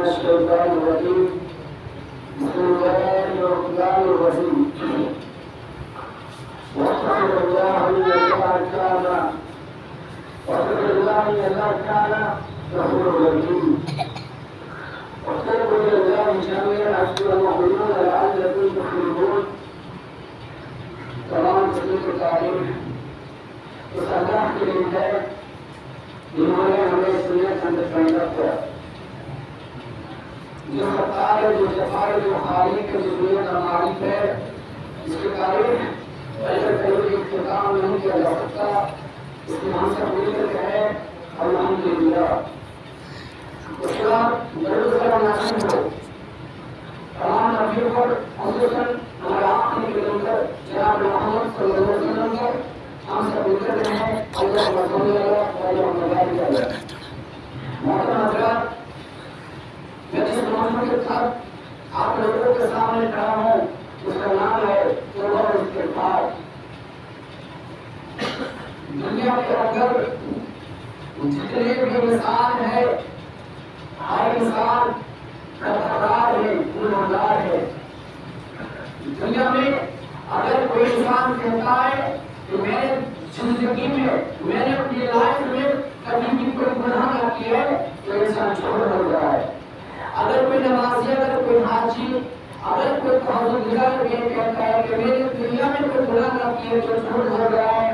الشيطان الرجيم بسم الله الرحمن الرحيم واستغفر الله إن الله كان غفورا رحيما وتوبوا إلى الله جميعا أيها المؤمنون لعلكم تفلحون. تمام سبيل التعليم اس اللہ کے لیے ہے جنہوں نے ہمیں سنت انڈرسٹینڈ کیا، جو سرکار ہے، جو جفار، جو خالق ہے، جو دنیا کا مالک ہے، اس کی تعریف پہلے کبھی اختتام نہیں کیا جا سکتا. اس کی ہم سب مل کر کہیں الحمدللہ. اس کے بعد درود سلام نازل ہو تمام نبیوں پر، خصوصاً ہمارے آخری پیغمبر جناب محمد صلی اللہ علیہ وسلم پر ہم سب مل کر کہیں اللہم صلی اللہ علیہ وسلم. محترم حضرات، میں جس موضوع کے ساتھ آپ لوگوں کے سامنے کھڑا ہوں اس کا نام ہے توبہ و استغفار. دنیا کے اندر جتنے بھی انسان ہے، ہر انسان خطرناک ہے، گنہگار ہے. دنیا میں اگر کوئی انسان کہتا ہے کہ میں نے زندگی میں، میں نے اپنی لائف میں کبھی بھی کوئی گناہ نہ کیا ہے، تو انسان چھوڑ ہو رہا ہے. اگر کوئی نمازی، اگر کوئی حاجی، اگر کوئی تہجد یہ کہتا ہے کہ میں نے دنیا میں کوئی گناہ نہ کیا تو چھوڑ ہو رہا ہے.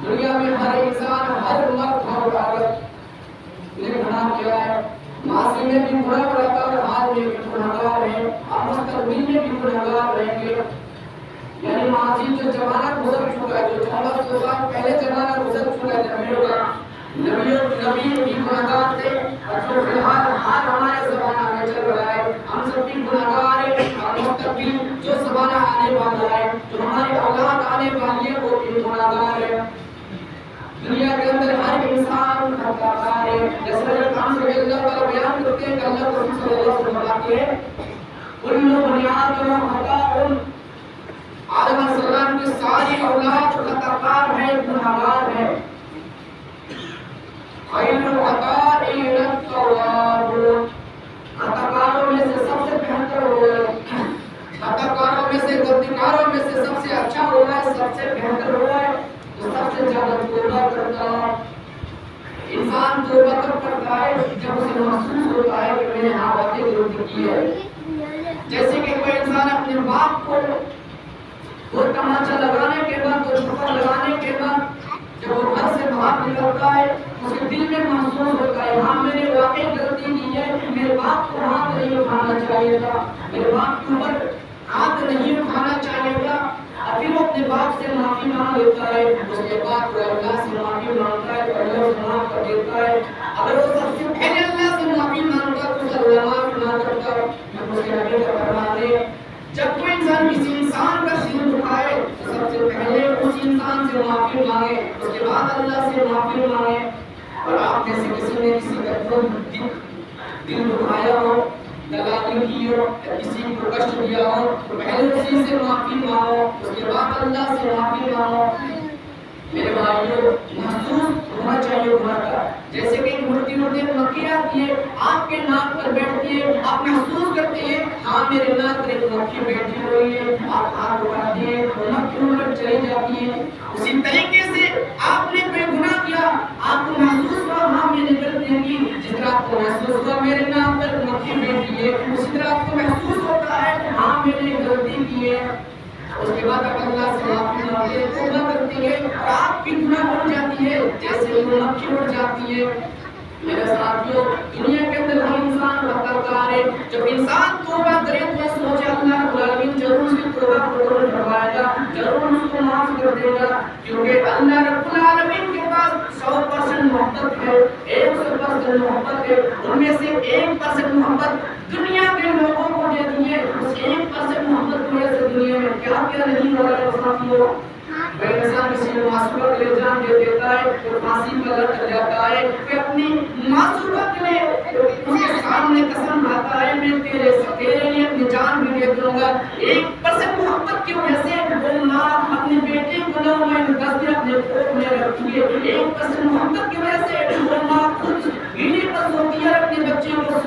دنیا میں ہر انسان، ہر مرد، ہر عورت نے گناہ کیا ہے. ماضی میں بھی گناہ کرتا ہے، حال میں بھی گنہگار ہے، اور مستقبل میں بھی گنہگار رہیں گے. یعنی ماضی جو زمانہ گزر چکا ہے، جو 1400 سال پہلے زمانہ گزر چکا ہے نبیوں کا، نبی بھی گنہگار تھے، اور جو فی الحال ہمارے زمانہ میں چل رہا ہے ہم سب بھی گنہگار ہیں. اور مستقبل جو زمانہ آنے والا ہے، جو ہماری اولاد آنے والی ہے، وہ بھی گنہگار ہے. دنیا کے اندر ہر انسان خطاکار ہے. جیسے قرآن سے اللہ تعالیٰ بیان کرتے ہیں کہ اللہ کو صلی اللہ علیہ وسلم فرماتے ہیں کل بنی آدم خطاء. آدم علیہ السلام کی ساری اولاد خطاکار ہے، گنہگار ہے. خیر الخطائین التوابون. خطاکاروں میں سے سب سے بہتر ہوئے، خطاکاروں میں سے، غلطیکاروں میں سے سب سے اچھا ہوا ہے، سب سے بہتر ہوا ہے سب سے زیادہ توبہ کرتا ہے. انسان توبہ تب کرتا ہے جب اسے محسوس ہوتا ہے کہ میں نے واقعی غلطی کی ہے. جیسے کہ کوئی انسان اپنے باپ کو وہ تماچا لگانے کے بعد، وہ چھپا لگانے کے بعد جب وہ گھر سے باہر نکلتا ہے اس کے دل میں محسوس ہوتا ہے ہاں میں نے واقعی غلطی کی ہے، میرے باپ کو ہاتھ نہیں اٹھانا چاہیے تھا، میرے باپ کے اوپر ہاتھ نہیں اٹھانا چاہیے تھا. پھر وہ اپنے باپ سے معافی مانگ لیتا ہے. اس کے بعد وہ اللہ سے معافی مانگتا ہے تو اللہ اسے معاف کر دیتا ہے. اگر وہ سب سے پہلے اللہ سے معافی مانگتا تو اسے اللہ معاف نہ کرتا. اس کے نبی کا فرمان ہے جب کوئی انسان کسی انسان کا سر دکھائے تو سب سے پہلے اس انسان سے معافی مانگے، اس کے بعد اللہ سے معافی مانگے. اور آپ میں سے کسی نے کسی کا دل دکھایا ہو، دلالی کی ہو، کسی کو کشٹ دیا ہو تو پہلے اسی سے معافی مانگو، اس کے بعد اللہ سے معافی مانگو. میرے بھائیوں، محسوس ہونا چاہیے گناہ کا. جیسے کہ مڑتی مکھی آتی ہے، آپ کے ناک پر بیٹھتی ہے، آپ محسوس کرتے ہیں ہاں میرے ناک پر ایک مکھی بیٹھی ہوئی ہے، آپ ہاتھ اٹھاتے ہیں مکھی اوپر چلی جاتی ہے. اسی طریقے سے آپ نے کوئی گناہ کیا، آپ کو محسوس ہوا ہاں میں نے غلطی کی. جس طرح آپ کو محسوس ہوا میرے ناک پر مکھی بیٹھی ہے، اسی طرح آپ کو محسوس ہوتا ہے ہاں میں نے غلطی کی ہے. اس کے بعد آپ اللہ سے معافی مانگتے ہیں، توبہ کرتے ہیں، اور آپ کی گناہ اڑ جاتی ہے جیسے وہ مکھی اڑ جاتی ہے. میرے ساتھیوں، دنیا کے اندر ہر انسان خطاکار ہے. جب انسان توبہ کرے تو سوچے اللہ رب العالمین ضرور اس کی توبہ قبول فرمائے گا، ضرور اس کو معاف کر دے گا. کیونکہ اللہ رب العالمین کے پاس 100% محبت ہے، 100% محبت ہے. ان میں سے 1% محبت دنیا کے لوگوں کو دے دیے. اس 1% محبت کی وجہ سے دنیا میں کیا کیا نہیں ہو رہا ہے ساتھیوں. کوئی انسان کسی معصومہ کے لیے جان دے دیتا ہے تو پھانسی پر لٹک جاتا ہے. کوئی اپنی معصومہ کے لیے اس کے سامنے قسم کھاتا ہے میں تیرے لیے اپنی جان بھی دے دوں گا. 1% محبت کی وجہ سے وہ ماں اپنی بیٹی کو نہ میں دستے اپنے کوٹ میں رکھتی ہے. 1% محبت کی وجہ سے وہ ماں خود گھیلی پر سوتی ہے، اپنے بچے کو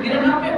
99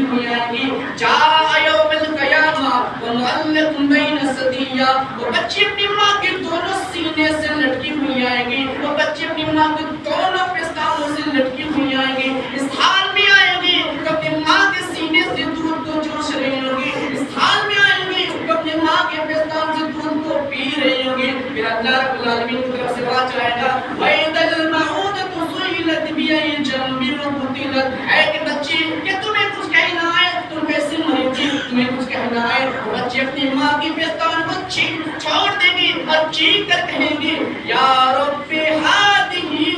لٹکی ہوئی آئیں گی. جاء یوم القیامہ ومعلق بین ثدیہا، وہ بچی اپنی ماں کے دونوں سینے سے لٹکی ہوئی آئیں گی. وہ بچی اپنی ماں کے دونوں پستانوں سے لٹکی ہوئی آئیں گی. اس حال میں آئیں گی کہ اپنی ماں کے سینے سے دودھ کو چوس رہی ہوں گی. اس حال میں آئیں گی کہ اپنی ماں کے پستان سے دودھ کو پی رہی ہوں گی. پھر اللہ رب العالمین کی طرف سے بات آئے گا وَإِذَا الْمَوْءُودَةُ سُئِلَتْ بِأَيِّ ذَنبٍ قُتِلَتْ. اے کہ بچی کہ تمہیں کچھ کہنا ہے، تم کیسے مری تھی، تمہیں کچھ کہنا ہے. بچی اپنی ماں کی پستان کو چھوڑ دے گی اور چیخ کر کہیں گی یا رب ہذہ امی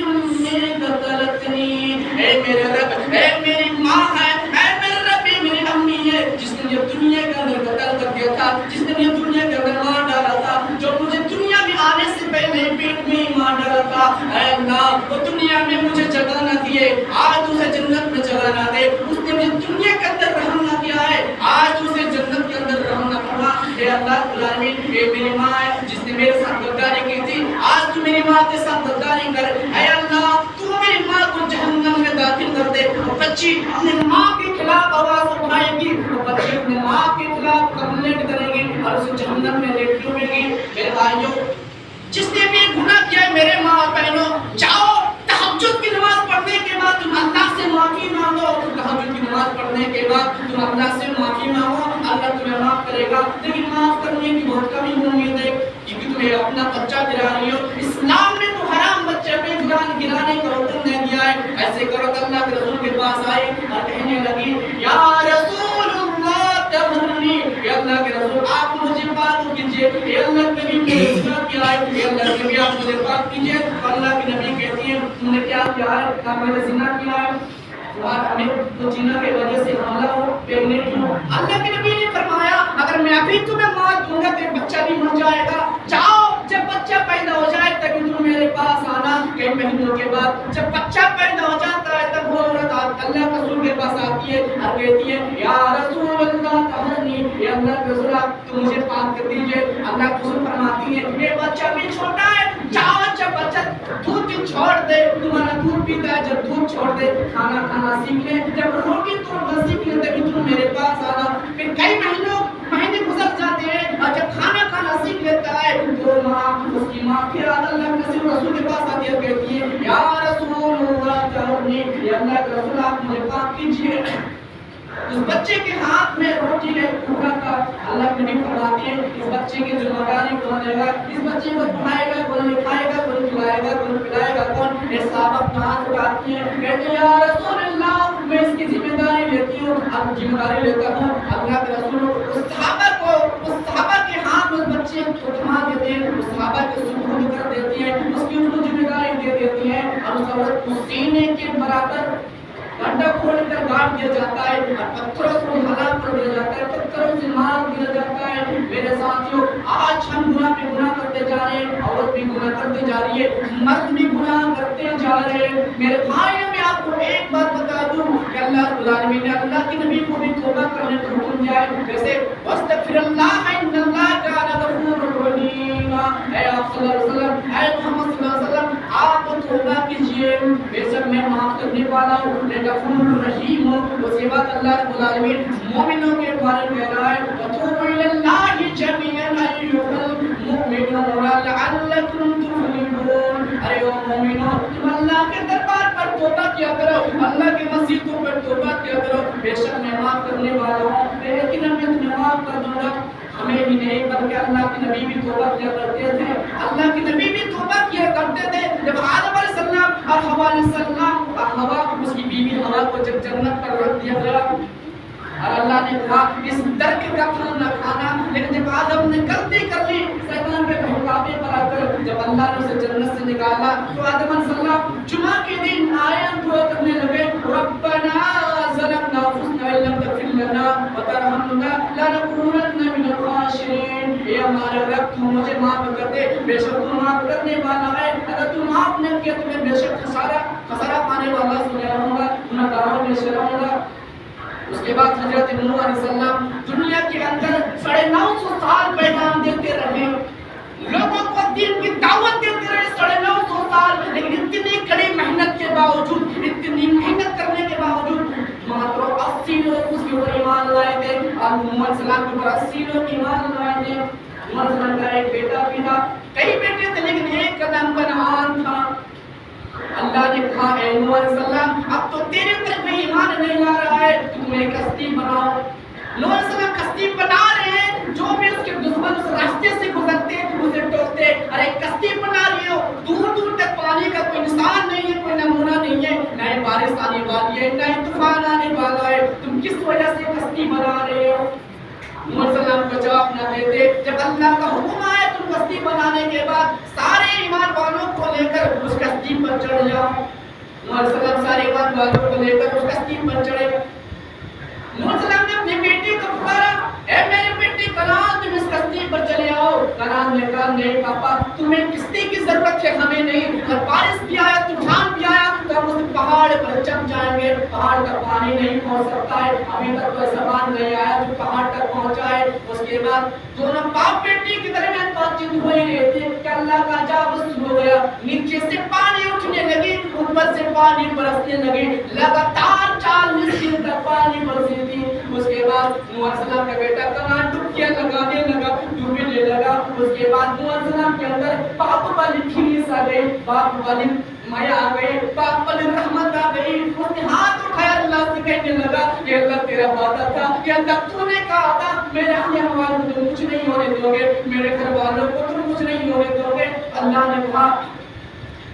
قتلتنی. اے میرے رب، اے میری ماں ہے، اے میرے رب، اے میری امی ہے جس نے یہ دنیا کے اندر قتل کر دیا تھا، جس نے یہ دنیا کے اندر مار ڈالا تھا، جو مجھے دنیا میں آنے سے پہلے پیٹ میں مار ڈالا تھا. اے اللہ، وہ دنیا میں مجھے جگہ نہ دیے، آج اسے جنت میں جگہ نہ دے. اس نے مجھے دنیا کے اندر رحم نہ کیا ہے، آج اسے جنت کے اندر رحم نہ فرما. اے اللہ العالمین، اے میری ماں ہے جس نے میرے ساتھ غداری کی تھی، آج تو میری ماں کے ساتھ غداری کر. اے اللہ، تو میری ماں کو جہنم میں داخل کر دے. وہ بچی اپنی ماں کے خلاف آواز اٹھائے گی، وہ بچی اپنی ماں کے خلاف کمپلینٹ کرے گی اور اسے جہنم میں لیٹ ہوئے گی. میرے بھائیوں، جس نے بھی گناہ کیا ہے میرے ماں اور بہنوں، جاؤ تہجد کی نماز پڑھنے کے بعد تم اللہ سے معافی مانگو. تہجد کی نماز پڑھنے کے بعد تم اللہ سے معافی مانگو، اللہ تمہیں معاف کرے گا. لیکن معاف کرنے کی بہت کمی امید ہے کیونکہ تمہیں اپنا بچہ گرا رہی ہو. اسلام میں تو حرام بچے پہ گرانے کا حکم نہیں دیا ہے. ایسے کرو کہ اللہ کے رسول کے پاس آئے اور کہنے لگی یا رسول اللہ تغفرنی. یا اللہ کے رسول آپ مجھے معاف کیجیے. اے اللہ نبی نے اصلاح کیا ہے، اے اللہ نبی آپ مجھے معاف کیجیے. اللہ کی نبی کہتی ہے تم نے کیا کیا ہے؟ کہا میں نے زنا کیا ہے اور ہمیں تو زنا کی وجہ سے حملہ ہو، پیغنیٹ ہو. اللہ کے نبی نے فرمایا اگر میں ابھی تمہیں مار دوں گا تو بچہ بھی مر جائے گا. جاؤ جب بچہ پیدا ہو جائے تب تم میرے پاس آنا کئی مہینوں کے بعد. جب بچہ پیدا ہو جاتا ہے تب وہ عورت اللہ کے رسول کے پاس آتی ہے اور کہتی ہے یا رسول اللہ طہرنی. یا اللہ کے رسول آپ تو مجھے پاک کر دیجیے. اللہ کے رسول فرماتی ہے یہ بچہ بھی چھوٹا ہے، جاؤ جب بچہ دودھ چھوڑ دے، تمہارا دودھ پیتا ہے، جب دودھ چھوڑ دے کھانا کھانا سیکھ لے، جب روٹی توڑنا سیکھ لے تبھی تم میرے پاس آنا. پھر کئی مہینے گزر جاتے ہیں اور جب کھانا کھانا سیکھ لیتا ہے تو ماں اس کی ماں پھر اللہ کے رسول کے پاس آتی ہے کہتی ہے یا رسول اللہ طہرنی. یا اللہ کے رسول آپ مجھے پاک کیجیے. اس بچے کے ہاتھ میں روٹی ہے ٹکڑا کا. اللہ کے نبی فرماتے ہیں اس بچے کی ذمہ داری کون لے گا؟ اس بچے کو پڑھائے گا کون، لکھائے گا کون، کھلائے گا کون، پلائے گا کون؟ یہ صحابہ اپنا ہاتھ اٹھاتے ہیں کہتے ہیں یا رسول اللہ میں اس کی ذمہ داری لیتی ہوں، اب ذمہ داری لیتا ہوں. اللہ کے رسول اس صحابہ کے ہاتھ میں بچے کو تھما دیتے ہیں، اس صحابہ کے سپرد کر دیتی ہیں، اس کی ذمہ داری دے دیتی ہیں اور اس عورت کو سینے کے برابر گڈھا کھول کر گاڑ دیا جاتا ہے اور پتھروں سے ہلاک کر دیا جاتا ہے، پتھروں سے مار دیا جاتا ہے. میرے ساتھیوں، آج ہم گناہ پہ گناہ کرتے جا رہے ہیں، عورت بھی گناہ کرتے جا رہی ہے، مرد بھی گناہ کرتے جا رہے ہیں. میرے بھائیوں، میں آپ کو ایک بات بتا دوں کہ اللہ رب العالمین نے اللہ کے نبی کو بھی توبہ کرنے کا حکم دیا ہے. جیسے واستغفر اللہ ان اللہ کان غفور رحیم. اے آپ صلی اللہ علیہ وسلم، اے محمد صلی اللہ علیہ وسلم، آپ توبہ کیجیے، بے شک میں معاف کرنے والا ہوں، غفور رحیم ہوں. اس کے بعد اللہ رب العالمین مومنوں کے بارے میں کہہ رہا ہے وَتُوبُوا إِلَى اللَّهِ جَمِيعًا أَيُّهَا الْمُؤْمِنُونَ لَعَلَّكُمْ تُفْلِحُونَ. اے او مومنوں، تم اللہ کے دربار پر توبہ کیا کرو، اللہ کی مسجدوں پر توبہ کیا کرو، بے شک میں معاف کرنے والا ہوں. لیکن میں تمہیں معاف کر دوں گا. ہمیں ہی نہیں بلکہ اللہ کے نبی بھی توبہ کیا کرتے تھے. اللہ کے نبی بھی توبہ کیا کرتے تھے. جب آدم علیہ السلام اور حوا علیہ السلام اور ہوا اس کی بیوی ہوا کو جب جنت پر رکھ دیا گیا اور اللہ نے کہا اس درخت کا پھل نہ کھانا، لیکن جب آدم نے غلطی کر لی شیطان کے بہکاوے پر آ کر جب اللہ نے اسے جنت سے نکالا تو آدم علیہ السلام جمعہ کے دن آئے دعا کرنے لگے ربنا ظلمنا انفسنا وان لم تغفر لنا وترحمنا لنكونن من الخاسرین. اے ہمارے رب تو مجھے معاف کر دے، بے شک تو معاف کرنے والا ہے، اگر تو معاف نہ کیا تو میں بے شک خسارہ پانے والا سے رہوں گا، گناہگاروں میں سے رہوں گا. اس کے بعد حضرت نوح علیہ السلام دنیا کے اندر 950 سال پیغام دیتے رہے، لوگوں کو دین کی دعوت دیتے رہے 950 سال. لیکن اتنی کڑی محنت کے باوجود، اتنی محنت کرنے کے باوجود ماتر 80 لوگ اس کی محمد سلام کے اوپر 80 لوگ ایمان لائے تھے. محمد سلام کا ایک بیٹا بھی تھا, کئی بیٹے تھے لیکن ایک کا نام کنعان تھا. اللہ نے کہا اے محمد سلام اب تو تیرے طرف میں ایمان نہیں آ رہا ہے, تم ایک کشتی بناؤ. محمد سلام کشتی بنا رہے ہیں, جو بھی اس کے دشمن اس راستے سے گزرتے اسے ٹوکتے, ارے کشتی بنا رہے ہو, دور دور تک پانی کا کوئی نشان نہیں ہے, کوئی نمونہ نہیں ہے, نہ بارش آنے والی ہے نہ طوفان آنے والا ہے, تم کس وجہ سے کشتی بنا رہے ہو؟ محمد سلام کو جواب نہ دیتے. جب اللہ کا حکم آئے تم کشتی بنانے کے بعد سارے ایمان والوں کو لے کر اس کشتی پر چڑھ جاؤ. محمد سلام سارے ایمان والوں کو لے کر اس کشتی پر چڑھے. محمد سلام نے اپنے بیٹے کو پکارا, اے میرے بیٹے کنعان تم اس کشتی پر چلے آؤ. کنعان نے کہا نہیں پاپا تمہیں کشتی کی ضرورت ہے, ہمیں نہیں, اور بارش بھی آیا طوفان بھی آیا تو ہم اس پہاڑ پر چڑھ جائیں گے, پہاڑ کا پانی نہیں پہنچ سکتا ہے, ابھی تک کوئی سامان نہیں آیا جو پہاڑ تک پہنچا ہے. اس کے بعد دونوں باپ بیٹی کی درمیان بات چیت ہو ہی رہی تھی کہ اللہ کا عذاب شروع ہو گیا, نیچے سے پانی اٹھنے لگی, اوپر سے پانی برسنے لگی, لگاتار 40 دن تک پانی برسی تھی. اس کے بعد محمد سلام کا بیٹا کنعان ڈبکیاں لگانے لگا, ڈوبنے لگا. اس کے بعد محمد سلام کے اندر باپ والی کھیس آ گئی, باپ والی مایا آ گئی, باپ والی رحمت آ گئی. اس نے ہاتھ اٹھایا اللہ سے کہنے لگا کہ اللہ تیرا وعدہ تھا کہ اللہ تو نے کہا تھا میرے اہل والوں کو تم کچھ نہیں ہونے دو گے, میرے گھر والوں کو تم کچھ نہیں ہونے دو گے. اللہ نے کہا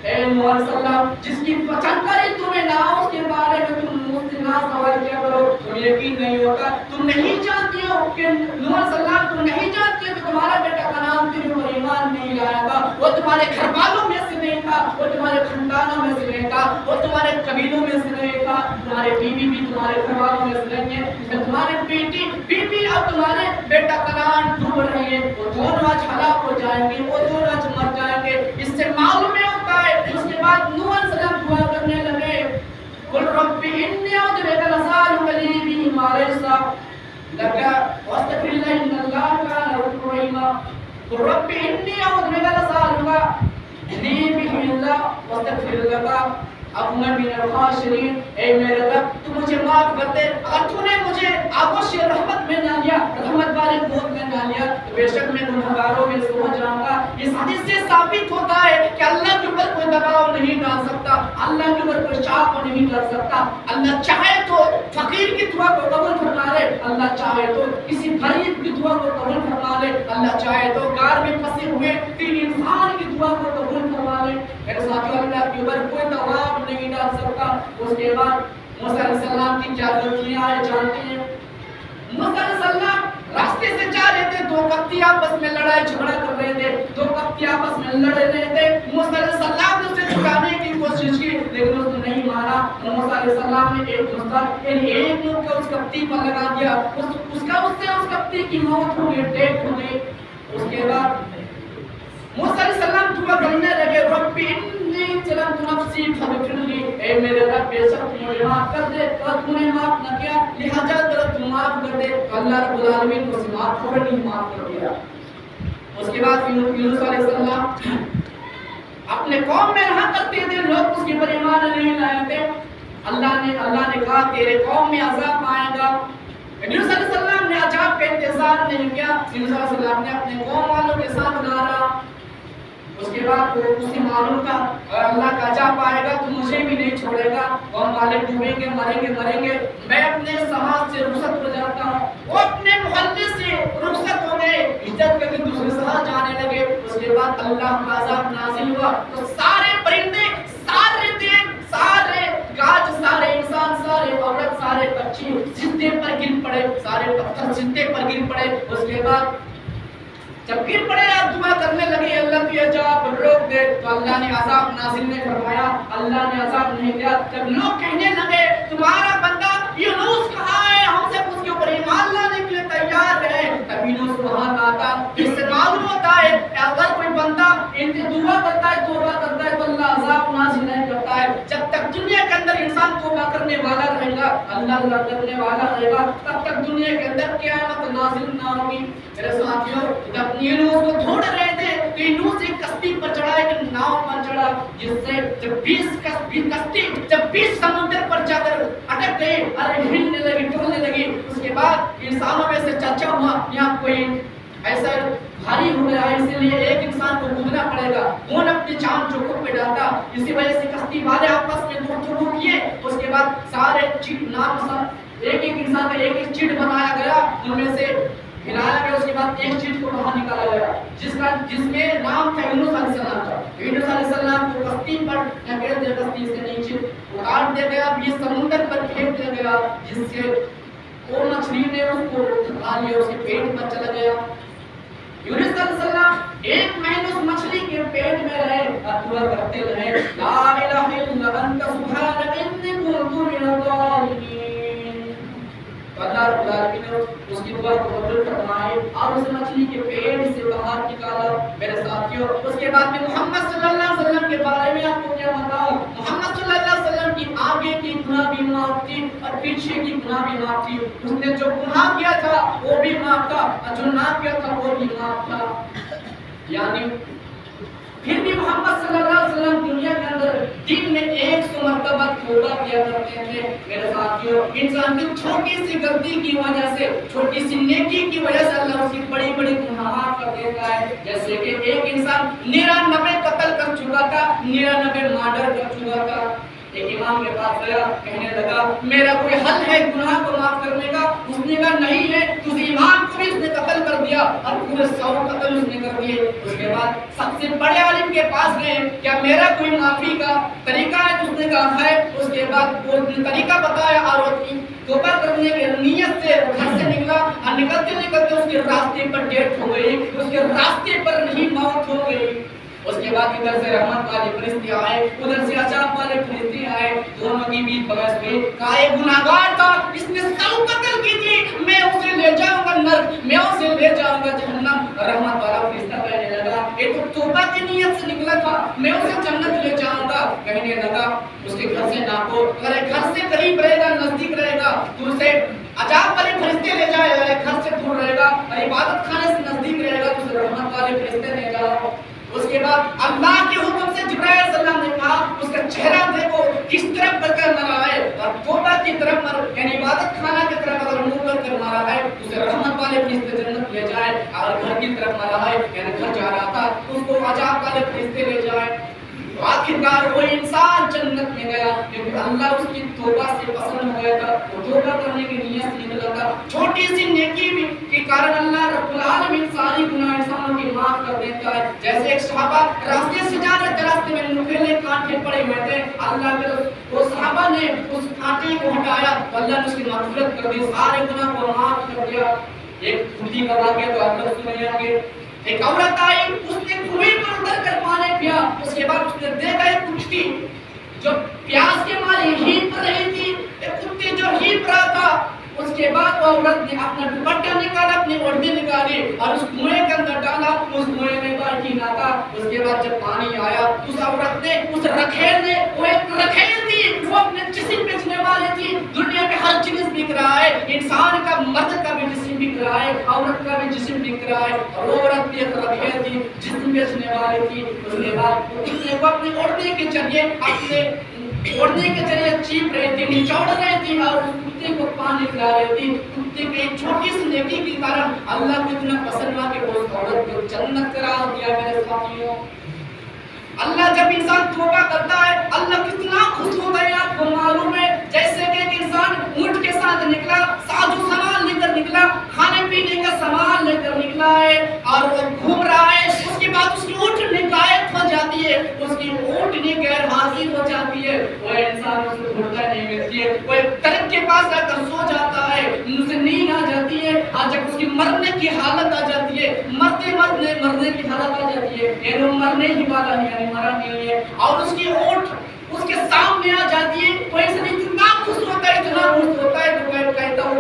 اے محمد سلام جس کی جانکاری تمہیں نہ ہو اس کے بارے میں تم مجھ سے نہ سوال کیا کرو, تمہیں یقین نہیں ہوتا, تم نہیں جانتی ہو کہ محمد سلام تم نہیں جانتی ہو کہ تمہارا بیٹا کنعان تیرے اوپر ایمان نہیں لایا تھا, وہ تمہارے گھر والوں میں سے نہیں تھا, وہ تمہارے خاندانوں میں سے نہیں تھا, وہ تمہارے قبیلوں میں سے نہیں تھا, تمہارے بیوی بھی تمہارے گھر والوں میں سے نہیں ہے, تمہارے بیٹی اور تمہارے بیٹا کنعان ڈوب رہے ہیں, وہ دونوں آج ہلاک ہو جائیں گے, وہ دونوں آج مر جائیں گے. اس سے معلوم ہوتا ہے. اس کے بعد نوح علیہ السلام دعا کرنے لگے, قل رب انی اعوذ بک ان اسالک لی ما لیس لک واستغفر لي ان اللہ کان غفورا رحیما. قل رب انی اعوذ بک ان اسالک لی بہ واستغفر لک اکن من الخاسرین. اے میرے رب تو مجھے معاف کر دے, اگر تو نے مجھے آغوش رحمت میں نہ لیا, رحمت والے گود میں نہ لیا, تو بے شک میں گنہگاروں میں سے ہو جاؤں گا. اس حدیث سے ثابت ہوتا ہے کہ اللہ کے اوپر کوئی دباؤ نہیں ڈال سکتا, اللہ کے اوپر کوئی چاپ نہیں کر سکتا. اللہ چاہے تو فقیر کی دعا کو قبول فرما لے, اللہ چاہے تو کسی غریب کی دعا کو قبول فرما لے, اللہ چاہے تو غار میں پھنسے ہوئے تین انسان کی دعا کو قبول فرما لے. میرے ساتھیوں اللہ کے اوپر کوئی دباؤ نہیں ڈال سکتا. اس کے بعد موسیٰ علیہ السلام کی کیا غلطیاں آئے جانتے ہیں. موسیٰ علیہ السلام راستے سے جا رہے تھے, دو کپتی آپس میں لڑائی جھگڑا کر رہے تھے, دو کپتی آپس میں لڑ رہے تھے. موسیٰ علیہ السلام نے اسے چھڑانے کی کوشش کی لیکن اس نے نہیں مارا. موسیٰ علیہ السلام نے ایک دوسرا یعنی ایک نوک اس کپتی پر لگا دیا, اس کپتی کی موت ہو گئی, ڈیتھ ہو گئی. اس کے بعد موسیٰ علیہ السلام دعا کرنے لگے, رب انی ظلمت نفسی فاغفر لی, اے میرے رب بے شک مجھے معاف کر دے, اور تو نے معاف نہ کیا لہذا تو معاف کر دے. اللہ رب العالمین کو معاف فوراً معاف کر دیا. اس کے بعد یونس علیہ السلام اپنے قوم میں رہا کرتے تھے, لوگ اس کے پر ایمان نہیں لائے تھے. اللہ نے کہا تیرے قوم میں عذاب آئے گا. یونس علیہ السلام نے عذاب کا انتظار نہیں کیا, یونس علیہ السلام نے اپنے قوم والوں کے ساتھ ڈالا. اس کے بعد وہ اسے معلوم تھا اور اللہ کا عذاب آئے گا تو مجھے بھی نہیں چھوڑے گا, قوم والے ڈوبیں گے, مریں گے, میں اپنے سماج سے رخصت ہو جاتا ہوں. وہ اپنے محلے سے رخصت ہو گئے, ہجرت کر کے دوسرے شہر جانے لگے. اس کے بعد اللہ کا عذاب نازل ہوا تو سارے پرندے, سارے دین, سارے گاج, سارے انسان, سارے عورت, سارے پکشی زندے پر گر پڑے, سارے پتھر زندے پر گر پڑے. اس کے بعد جب گر پڑے آپ دعا کرنے لگے اللہ کی عذاب روک دے, تو اللہ نے عذاب نازل نہیں فرمایا, اللہ نے عذاب نہیں دیا. جب لوگ کہنے لگے تمہارا بندہ یونس کہاں ہے, ہم سے اس کے اوپر ایمان لانے کے لیے تیار ہے, تب یونس وہاں آتا. اس سے معلوم ہوتا ہے اگر کوئی بندہ ان سے دعا کرتا ہے, توبہ کرتا ہے, تو اللہ عذاب نازل نہیں کرتا ہے. جب تک دنیا کے اندر انسان توبہ کرنے والا رہے گا, اللہ کرنے والا رہے گا, تب تک دنیا کے اندر قیامت نازل نہ ہوگی. میرے ساتھیوں جب یونس کو ڈھونڈ رہے تھے تو یونس ایک کشتی پر چڑھا, ایک ناؤ پر چڑھا, جس سے جب 20 کشتی جب 20 سمندر پر جا کر اٹک گئی, ارے ہلنے لگی, ڈولنے لگی. اس کے بعد انسانوں میں سے ایسا بھاری ہو گیا ہے، اسی لیے ایک انسان کو کودنا پڑے گا، کون اپنی جان جو خود پہ ڈالتا. اسی وجہ سے کشتی والے آپس میں گفتگو کیے، اس کے بعد سارے چٹ نام ایک انسان کا ایک چٹ بنایا گیا، ان میں سے ہلایا گیا، اس کے بعد ایک چٹ کو باہر نکالا گیا جس میں نام تھا یونس علیہ السلام کا. یونس علیہ السلام کو کشتی پر ڈھکیل دیا، کشتی سے نیچے اتار دیا گیا، یہ سمندر پر پھینک دیا گیا، جس سے وہ مچھلی نے اس کو کھا لیا، اس کے پیٹ پر چلا گیا. یونس علیہ السلام ایک مہینہ اس مچھلی کے پیٹ میں رہے اور دعا کرتے رہے، لا الہ الا انت سبحانک انی کنت من الظالمین. اللہ رب العالمین نے اس کی دعا کو قبول فرمائے اور اس مچھلی کے پیٹ سے باہر نکالا. میرے ساتھیوں، اس کے بعد میں محمد صلی اللہ علیہ وسلم کے بارے میں آپ کو کیا بتاؤں. محمد صلی اللہ علیہ وسلم کی آگے کی گناہ بھی معاف تھی اور پیچھے کی گناہ بھی معاف تھی. اس نے جو گناہ کیا تھا وہ بھی معاف تھا اور جو نہ کیا تھا وہ بھی معاف تھا. یعنی پھر بھی محمد صلی اللہ علیہ وسلم دنیا کے اندر دن میں 100 مرتبہ توبہ کیا کرتے تھے. میرے ساتھیوں، انسان کی چھوٹی سی غلطی کی وجہ سے، چھوٹی سی نیکی کی وجہ سے اللہ اس کی بڑی بڑی گناہ معاف کر دیتا ہے. جیسے کہ ایک انسان 99 قتل کر چکا تھا، 99 مرڈر کر چکا تھا. ایک امام کے پاس گیا، کہنے لگا میرا کوئی حل ہے گناہ کو معاف کرنے کا؟ اس نے کہا نہیں ہے. تو امام کو بھی اس نے قتل کر دیا اور پورے 100 قتل اس نے کر دیے. اس کے بعد سب سے بڑے عالم کے پاس گئے، کیا میرا کوئی معافی کا طریقہ ہے؟ اس نے کہا ہے. اس کے بعد وہ طریقہ بتایا اور توبہ کرنے کی نیت سے گھر سے نکلا اور نکلتے نکلتے اس کے راستے پر ڈیتھ ہو گئی، اس کے راستے پر نہیں موت ہو گئی. اس کے بعد ادھر سے رحمت والے فرشتے آئے، ادھر سے عذاب والے فرشتے آئے، دونوں کی بیچ بحث ہوئی. کہا یہ گناہگار تھا، اس نے 100 قتل کی تھی، میں اسے لے جاؤں گا نرک، میں اسے لے جاؤں گا جہنم. رحمت والا فرشتہ کہنے لگا یہ تو توبہ کی نیت سے نکلا تھا، میں اسے جنت لے جاؤں گا. کہنے لگا اس کے گھر سے ناپو، اگر گھر سے قریب رہے گا، نزدیک رہے گا تو اسے عذاب والے فرشتے لے جائے، گھر سے دور رہے گا اور عبادت خانے سے نزدیک رہے گا تو اسے رحمت والے فرشتے لے جاؤ. اس کے بعد اللہ کے حکم سے جبرائیل علیہ السلام نے کہا اس کا چہرہ دیکھو کس طرف بڑھ کر مرا ہے، اور توبہ کی طرف یعنی عبادت خانہ کی طرف اگر منہ کر کر مرا ہے اسے رحمت والے فرشتے جنت لے جائے، اور گھر کی طرف مرا ہے یعنی گھر جا رہا تھا اس کو عذاب والے فرشتے لے جائے. آخرکار وہ انسان جنت میں گیا کیونکہ اللہ اس کی توبہ سے پسند ہو گیا تھا، وہ توبہ کرنے کی نیت سے نکلا تھا. چھوٹی سی نیکی بھی کے کارن اللہ رب العالمین ساری گناہ انسانوں کی معاف کر دیتا ہے. جیسے ایک صحابہ راستے سے جا رہے تھے، راستے میں نکیلے کانٹے پڑے ہوئے تھے، اللہ کے وہ صحابہ نے اس کانٹے کو ہٹایا تو اللہ نے اس کی مغفرت کر دی، سارے گناہ کو معاف کر دیا. ایک کھٹی کا واقعہ تو آپ لوگ سن گے. ایک عورت آئی، اس نے کنویں پر اتر کر پانی پیا، اس کے بعد اس نے دیکھا ایک کشتی جو پیاس کے مارے ہیپ رہی تھی، ایک کتے جو ہیپ رہا تھا. اس کے بعد وہ عورت نے اپنا دوپٹہ نکالا، اپنی اوڑھنی نکالی اور اس کنویں کے اندر ڈالا، اس کنویں میں پانی نہ تھا. اس کے بعد جب پانی آیا اس عورت نے اس رکھیل نے، وہ ایک رکھیل تھی، وہ اپنے جسم بیچنے والی تھی. دنیا میں ہر چیز بک رہا ہے، انسان کا مرد کا بھی جسم بک رہا ہے، عورت کا بھی جسم بک رہا ہے، اور وہ عورت بھی ایک رکھیل تھی، جسم بیچنے والی تھی. اس کے بعد وہ اپنے اوڑھنے کے ذریعے اوڑھنے کے ذریعے چیپ رہی تھی، نچوڑ رہی تھی اور اس کتے کو پانی پلا رہی تھی. کتے کی ایک چھوٹی سی نیکی کے کارن اللہ کو اتنا پسند ہوا کہ وہ اس عورت کو جنت قرار دیا. میرے ساتھیوں، اللہ جب انسان توبہ کرتا ہے اللہ کتنا خوش ہوتا ہے آپ کو معلوم ہے. جیسے کہ ایک انسان اونٹ کے ساتھ نکلا، سازو سامان لے کر نکلا، کھانے پینے کا سامان لے کر نکلا ہے اور وہ گھوم رہا ہے. اس کے بعد اس کی اونٹنی غائب ہو جاتی ہے، اس کی اونٹنی غیر حاضر ہو جاتی ہے. وہ انسان اسے ڈھونڈتا نہیں ملتی ہے، وہ ایک درخت کے پاس جا کر سو جاتا ہے، اسے نیند آ جاتی ہے. آج جب اس کی مرنے کی حالت آ جاتی ہے، مرنے کی حالت آ جاتی ہے، یہ لوگ مرنے ہی والا نہیں مرا نہیں ہے، اور اس کی اونٹ اس کے سامنے آ جاتی ہے. وہ انسان اتنا خوش ہوتا ہے، اتنا خوش ہوتا ہے تو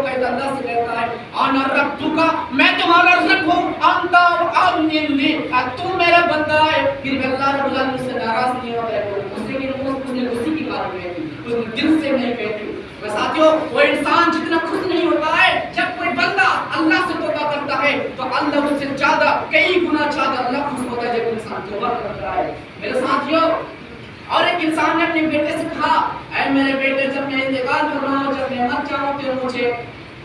کہتا اللہ سے کہتا ہے انا ربک، میں تمہارا رب ہوں، انت امنی، تو میرا بندہ ہے. پھر بھی اللہ رب العالمین سے ناراض نہیں ہوتا ہے، اسی کی بات کہتی، اس دل سے نہیں کہتی. ساتھیوں، وہ انسان جتنا خوش نہیں ہوتا ہے جب کوئی بندہ اللہ سے توبہ کرتا ہے تو اللہ اس سے زیادہ کئی گنا زیادہ اللہ خوش ہوتا ہے جب انسان توبہ کرتا ہے. میرے ساتھیوں، اور ایک انسان نے اپنے بیٹے سے کہا اے میرے بیٹے جب میں انتقال کر رہا ہوں، جب میں مر جاؤں تو مجھے